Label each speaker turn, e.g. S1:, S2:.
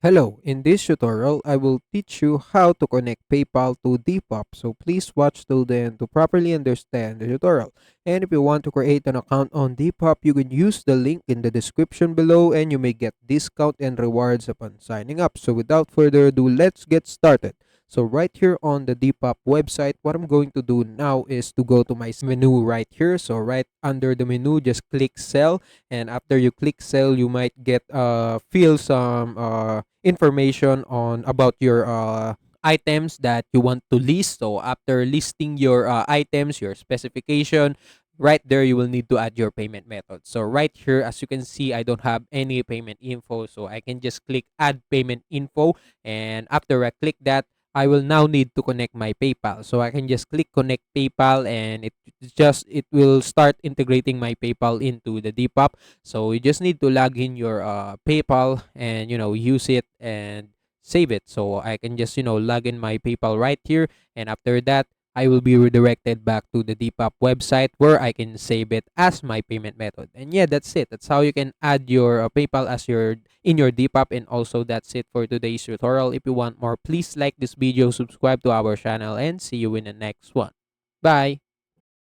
S1: Hello, in this tutorial, I will teach you how to connect PayPal to Depop. So please watch till the end to properly understand the tutorial. And if you want to create an account on Depop, you can use the link in the description below and you may get discount and rewards upon signing up. So without further ado, let's get started. So right here on the Depop website, what I'm going to do now is to go to my menu right here. So right under the menu, just click sell, and after you click sell, you might get fill some information on about your items that you want to list. So after listing your items, your specification, right there you will need to add your payment method. So right here, as you can see, I don't have any payment info, so I can just click add payment info, and after I click that, I will now need to connect my PayPal. So I can just click connect PayPal, and it will start integrating my PayPal into the Depop. So you just need to log in your PayPal and use it and save it. So I can just log in my PayPal right here, and after that I will be redirected back to the Depop website where I can save it as my payment method. And yeah, that's it. That's how you can add your PayPal as your in your Depop. And also that's it for today's tutorial. If you want more, please like this video, subscribe to our channel, and see you in the next one. Bye.